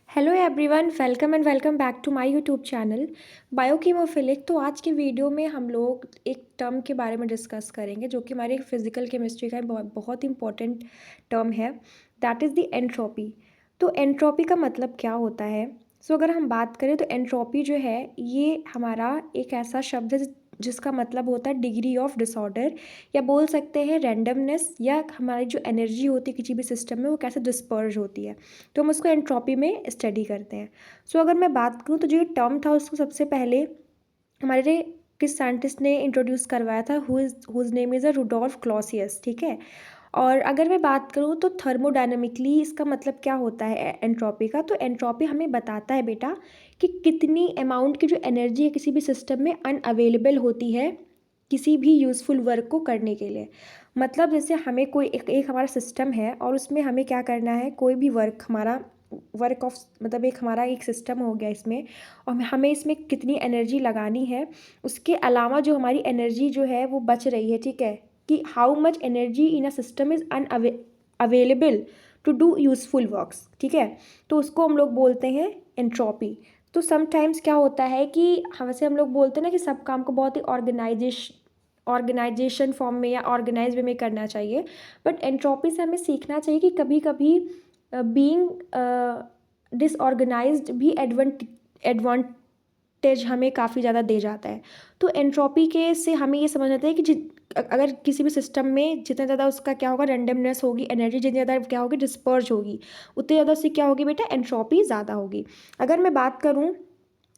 Hello everyone, welcome and welcome back to my YouTube channel Biochemophilic. तो आज की video में हम लोग एक टर्म के बारे में डिस्कस करेंगे जो कि हमारे फिजिकल केमिस्ट्री का बहुत बहुत इंपॉर्टेंट टर्म है। That is the entropy. तो एंट्रोपी का मतलब क्या होता है? अगर हम बात करें तो एंट्रोपी जो है ये हमारा एक ऐसा शब्द है जिसका मतलब होता है डिग्री ऑफ डिसऑर्डर, या बोल सकते हैं रैंडमनेस, या हमारी जो एनर्जी होती है किसी भी सिस्टम में वो कैसे डिस्पर्ज होती है। तो हम उसको एंट्रोपी में स्टडी करते हैं। अगर मैं बात करूँ तो जो ये टर्म था उसको सबसे पहले हमारे किस साइंटिस्ट ने इंट्रोड्यूस करवाया था, whose name is Rudolf Clausius. ठीक है। और अगर मैं बात करूँ तो थर्मोडायनेमिकली इसका मतलब क्या होता है एंट्रोपी का, तो एंट्रोपी हमें बताता है बेटा कि कितनी अमाउंट की जो एनर्जी है किसी भी सिस्टम में अनअवेलेबल होती है किसी भी यूज़फुल वर्क को करने के लिए। मतलब जैसे हमें कोई एक हमारा सिस्टम है और उसमें हमें क्या करना है, कोई भी वर्क हमारा वर्क ऑफ मतलब एक हमारा एक सिस्टम हो गया इसमें, और हमें इसमें कितनी एनर्जी लगानी है, उसके अलावा जो हमारी एनर्जी जो है वो बच रही है। ठीक है, कि how much energy in a system is available to do useful works. ठीक है, तो उसको हम लोग बोलते हैं एंट्रोपी। तो समटाइम्स क्या होता है कि वैसे हम लोग बोलते हैं ना कि सब काम को बहुत ही ऑर्गेनाइजेशन फॉर्म में या ऑर्गेनाइज वे में करना चाहिए, बट एंट्रोपी से हमें सीखना चाहिए कि कभी कभी बीइंग डिसऑर्गेनाइज्ड भी एडवांटेज हमें काफ़ी ज़्यादा दे जाता है। तो एंट्रोपी के से हमें ये समझ आता है कि अगर किसी भी सिस्टम में जितना ज़्यादा उसका क्या होगा, रेंडमनेस होगी, एनर्जी जितनी ज़्यादा क्या होगी, डिस्पर्ज होगी, उतनी ज़्यादा उससे क्या होगी बेटा, एंट्रोपी ज़्यादा होगी। अगर मैं बात करूँ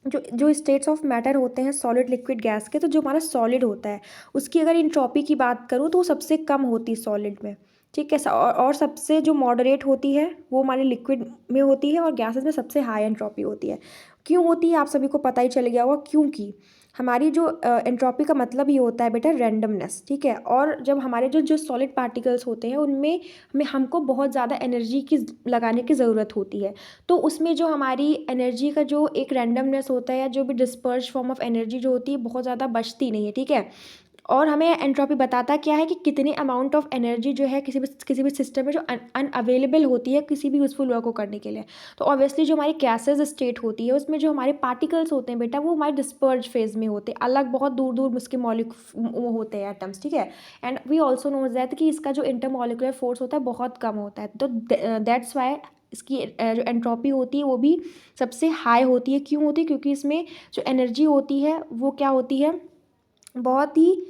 जो जो स्टेट्स ऑफ मैटर होते हैं सॉलिड लिक्विड गैस के, तो जो हमारा सॉलिड होता है उसकी अगर इंट्रॉपी की बात करूँ तो वो सबसे कम होती है सॉलिड में। ठीक है, और सबसे जो मॉडरेट होती है वो हमारे लिक्विड में होती है, और गैसेस में सबसे हाई एंट्रोपी होती है। क्यों होती है आप सभी को पता ही चल गया होगा, क्योंकि हमारी जो एंट्रोपी का मतलब ही होता है बेटा रैंडमनेस। ठीक है, और जब हमारे जो जो सॉलिड पार्टिकल्स होते हैं उनमें हमको बहुत ज़्यादा एनर्जी की लगाने की ज़रूरत होती है। तो उसमें जो हमारी एनर्जी का जो एक रैंडमनेस होता है या जो भी डिस्पर्स फॉर्म ऑफ एनर्जी जो होती है बहुत ज़्यादा बचती नहीं है। ठीक है, और हमें एंट्रोपी बताता क्या है कि कितनी अमाउंट ऑफ एनर्जी जो है किसी भी सिस्टम में जो अनअवेलेबल होती है किसी भी यूज़फुल वर्क को करने के लिए। तो ऑब्वियसली जो हमारी गैसेज स्टेट होती है उसमें जो हमारे पार्टिकल्स होते हैं बेटा वो हमारे डिस्पर्ज फेज में होते हैं, अलग बहुत दूर दूर उसके वो होते हैं एटम्स। ठीक है, and we also knows that कि इसका जो इंटरमोलिकुलर फोर्स होता है बहुत कम होता है। तो दैट्स वाई इसकी जो एंट्रोपी होती है वो भी सबसे हाई होती है। क्यों होती है? क्योंकि इसमें जो एनर्जी होती है वो क्या होती है, बहुत ही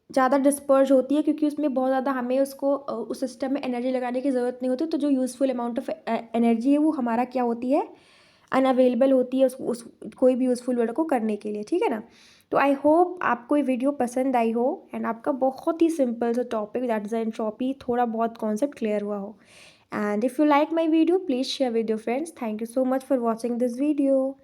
ज़्यादा डिस्पर्ज होती है, क्योंकि उसमें बहुत ज़्यादा हमें उसको उस सिस्टम में एनर्जी लगाने की ज़रूरत नहीं होती। तो जो यूज़फुल अमाउंट ऑफ एनर्जी है वो हमारा क्या होती है, अनअवेलेबल होती है उस कोई भी यूज़फुल वर्क को करने के लिए। ठीक है ना। तो आई होप आपको ये वीडियो पसंद आई हो एंड आपका बहुत ही सिंपल सा टॉपिक दैट इज़ एंट्रोपी थोड़ा बहुत कॉन्सेप्ट क्लियर हुआ हो। And if you like my video please share with your friends. Thank you so much for watching this video.